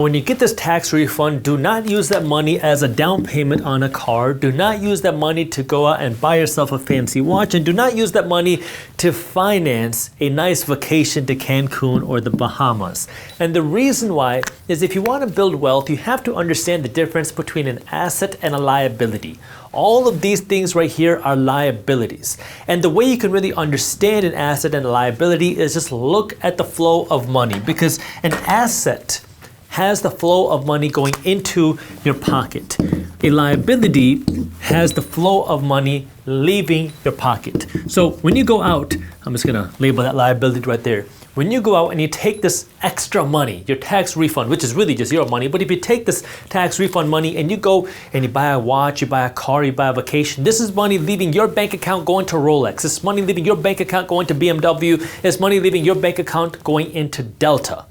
When you get this tax refund, do not use that money as a down payment on a car. Do not use that money to go out and buy yourself a fancy watch. And do not use that money to finance a nice vacation to Cancun or the Bahamas. And the reason why is if you want to build wealth, you have to understand the difference between an asset and a liability. All of these things right here are liabilities. And the way you can really understand an asset and a liability is just look at the flow of money, because an asset has the flow of money going into your pocket. A liability has the flow of money leaving your pocket. So when you go out, I'm just gonna label that liability right there. When you go out and you take this extra money, your tax refund, which is really just your money, but if you take this tax refund money and you go and you buy a watch, you buy a car, you buy a vacation, this is money leaving your bank account going to Rolex. This is money leaving your bank account going to BMW. It's money leaving your bank account going into Delta.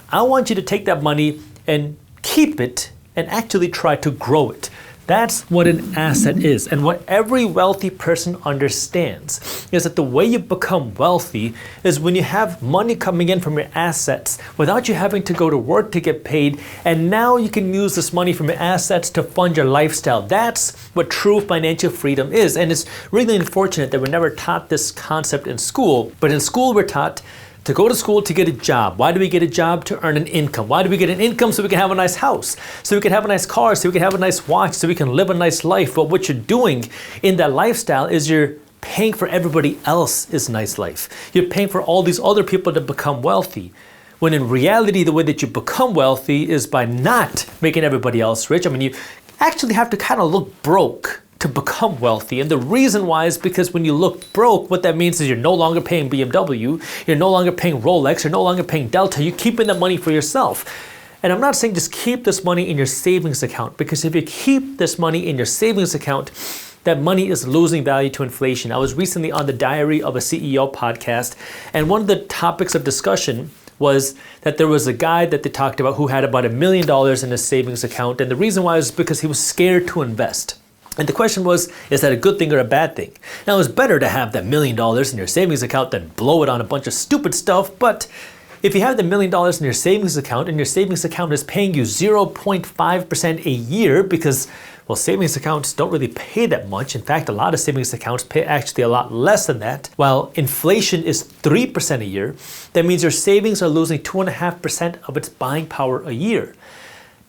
I want you to take that money and keep it and actually try to grow it. That's what an asset is. And what every wealthy person understands is that the way you become wealthy is when you have money coming in from your assets without you having to go to work to get paid. And now you can use this money from your assets to fund your lifestyle. That's what true financial freedom is. And it's really unfortunate that we're never taught this concept in school. But in school, we're taught to go to school to get a job. Why do we get a job? To earn an income. Why do we get an income? So we can have a nice house, so we can have a nice car, so we can have a nice watch, so we can live a nice life. But what you're doing in that lifestyle is you're paying for everybody else's nice life. You're paying for all these other people to become wealthy. When in reality, the way that you become wealthy is by not making everybody else rich. I mean, you actually have to kind of look broke to become wealthy. And the reason why is because when you look broke, what that means is you're no longer paying BMW, you're no longer paying Rolex, you're no longer paying Delta, you're keeping that money for yourself. And I'm not saying just keep this money in your savings account, because if you keep this money in your savings account, that money is losing value to inflation. I was recently on the Diary of a CEO podcast, and one of the topics of discussion was that there was a guy that they talked about who had about $1 million in his savings account. And the reason why is because he was scared to invest. And the question was, is that a good thing or a bad thing? Now, it's better to have that $1 million in your savings account than blow it on a bunch of stupid stuff. But if you have the $1 million in your savings account and your savings account is paying you 0.5% a year, because, well, savings accounts don't really pay that much. In fact, a lot of savings accounts pay actually a lot less than that. While inflation is 3% a year, that means your savings are losing 2.5% of its buying power a year.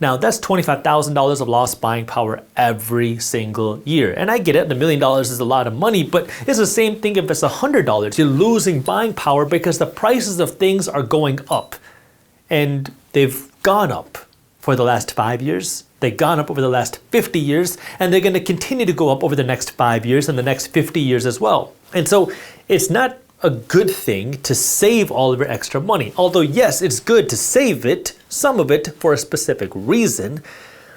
Now, that's $25,000 of lost buying power every single year. And I get it, $1 million is a lot of money, but it's the same thing if it's $100. You're losing buying power because the prices of things are going up. And they've gone up for the last 5 years. They've gone up over the last 50 years, and they're going to continue to go up over the next 5 years and the next 50 years as well. And so it's not a good thing to save all of your extra money. Although, yes, it's good to save it, some of it, for a specific reason.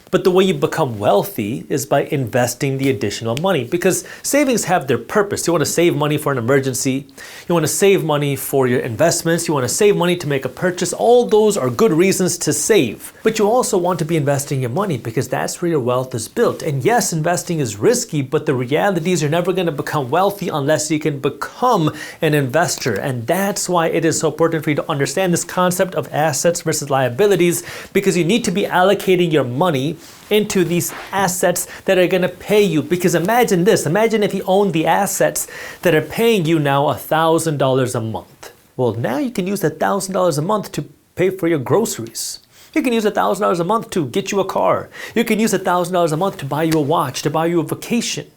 But the way you become wealthy is by investing the additional money, because savings have their purpose. You want to save money for an emergency. You want to save money for your investments. You want to save money to make a purchase. All those are good reasons to save. But you also want to be investing your money because that's where your wealth is built. And yes, investing is risky, but the reality is you're never going to become wealthy unless you can become an investor. And that's why it is so important for you to understand this concept of assets versus liabilities, because you need to be allocating your money into these assets that are going to pay you. Because imagine this, imagine if you own the assets that are paying you now $1,000 a month. Well, now you can use that $1,000 a month to pay for your groceries. You can use $1,000 a month to get you a car. You can use $1,000 a month to buy you a watch, to buy you a vacation.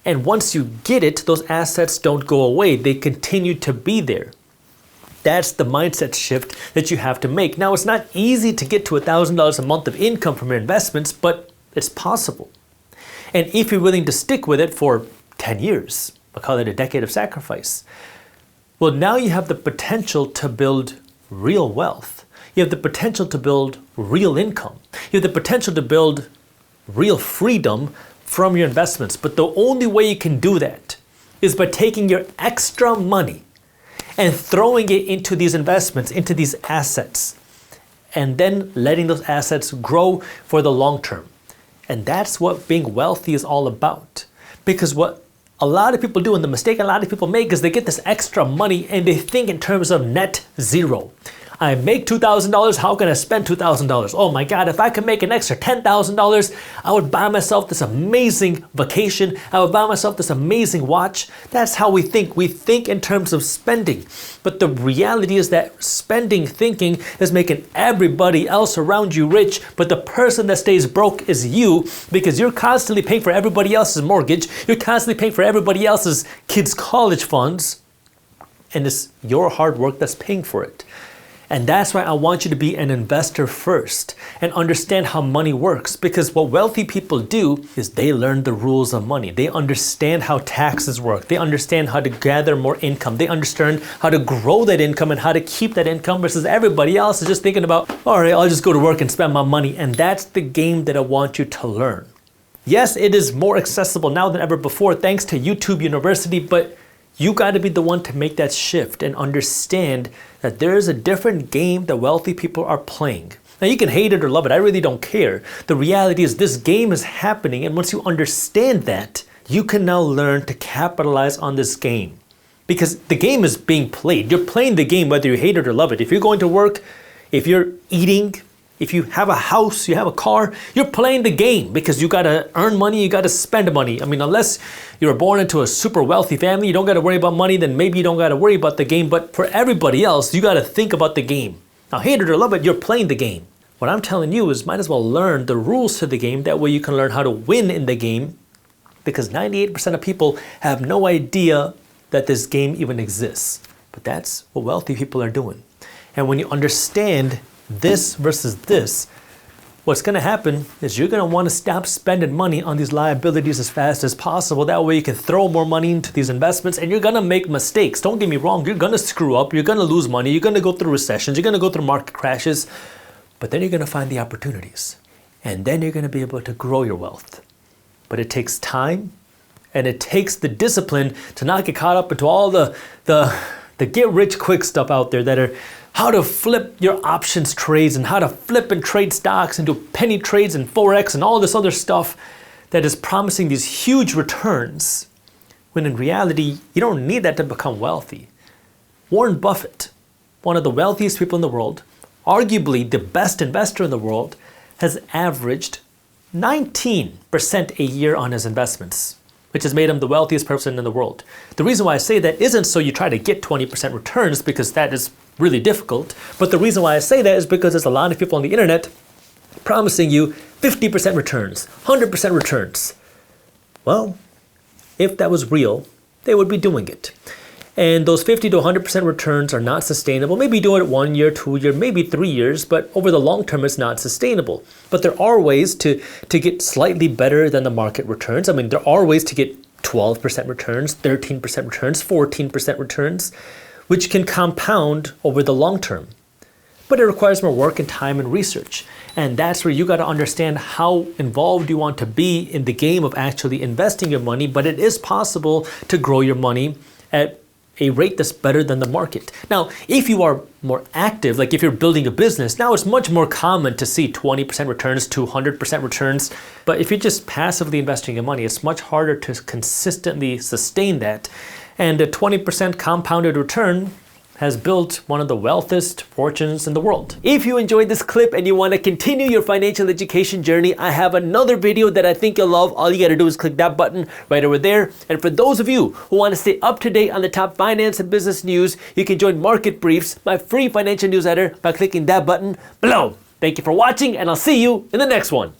And once you get it, those assets don't go away. They continue to be there. That's the mindset shift that you have to make. Now, it's not easy to get to $1,000 a month of income from your investments, but it's possible. And if you're willing to stick with it for 10 years, I'll call it a decade of sacrifice, well, now you have the potential to build real wealth. You have the potential to build real income. You have the potential to build real freedom from your investments. But the only way you can do that is by taking your extra money and throwing it into these investments, into these assets, and then letting those assets grow for the long term. And that's what being wealthy is all about. Because what a lot of people do, and the mistake a lot of people make, is they get this extra money and they think in terms of net zero. I make $2,000, how can I spend $2,000? Oh my God, if I could make an extra $10,000, I would buy myself this amazing vacation. I would buy myself this amazing watch. That's how we think. We think in terms of spending. But the reality is that spending thinking is making everybody else around you rich, but the person that stays broke is you, because you're constantly paying for everybody else's mortgage. You're constantly paying for everybody else's kids' college funds. And it's your hard work that's paying for it. And that's why I want you to be an investor first and understand how money works. Because what wealthy people do is they learn the rules of money. They understand how taxes work. They understand how to gather more income. They understand how to grow that income and how to keep that income, versus everybody else is just thinking about, all right, I'll just go to work and spend my money. And that's the game that I want you to learn. Yes, it is more accessible now than ever before thanks to YouTube University, but you got to be the one to make that shift and understand that there is a different game that wealthy people are playing. Now, you can hate it or love it. I really don't care. The reality is this game is happening. And once you understand that, you can now learn to capitalize on this game. Because the game is being played. You're playing the game whether you hate it or love it. If you're going to work, if you're eating, if you have a house, you have a car, you're playing the game because you got to earn money, you got to spend money. I mean, unless you were born into a super wealthy family, you don't got to worry about money, then maybe you don't got to worry about the game. But for everybody else, you got to think about the game. Now, hate it or love it, you're playing the game. What I'm telling you is might as well learn the rules to the game. That way you can learn how to win in the game, because 98% of people have no idea that this game even exists. But that's what wealthy people are doing. And when you understand this versus this, what's going to happen is you're going to want to stop spending money on these liabilities as fast as possible. That way you can throw more money into these investments, and you're going to make mistakes. Don't get me wrong. You're going to screw up. You're going to lose money. You're going to go through recessions. You're going to go through market crashes. But then you're going to find the opportunities. And then you're going to be able to grow your wealth. But it takes time, and it takes the discipline to not get caught up into all the get rich quick stuff out there that are how to flip your options trades and how to flip and trade stocks and do penny trades and Forex and all this other stuff that is promising these huge returns, when in reality, you don't need that to become wealthy. Warren Buffett, one of the wealthiest people in the world, arguably the best investor in the world, has averaged 19% a year on his investments, which has made him the wealthiest person in the world. The reason why I say that isn't so you try to get 20% returns, because that is really difficult. But the reason why I say that is because there's a lot of people on the internet promising you 50% returns, 100% returns. Well, if that was real, they would be doing it. And those 50 to 100% returns are not sustainable. Maybe do it 1 year, 2 years, maybe 3 years, but over the long term, it's not sustainable. But there are ways to get slightly better than the market returns. I mean, there are ways to get 12% returns, 13% returns, 14% returns, which can compound over the long term. But it requires more work and time and research. And that's where you got to understand how involved you want to be in the game of actually investing your money. But it is possible to grow your money at a rate that's better than the market. Now, if you are more active, like if you're building a business, now it's much more common to see 20% returns, 200% returns. But if you're just passively investing your money, it's much harder to consistently sustain that. And a 20% compounded return has built one of the wealthiest fortunes in the world. If you enjoyed this clip and you want to continue your financial education journey, I have another video that I think you'll love. All you got to do is click that button right over there. And for those of you who want to stay up to date on the top finance and business news, you can join Market Briefs, my free financial newsletter, by clicking that button below. Thank you for watching, and I'll see you in the next one.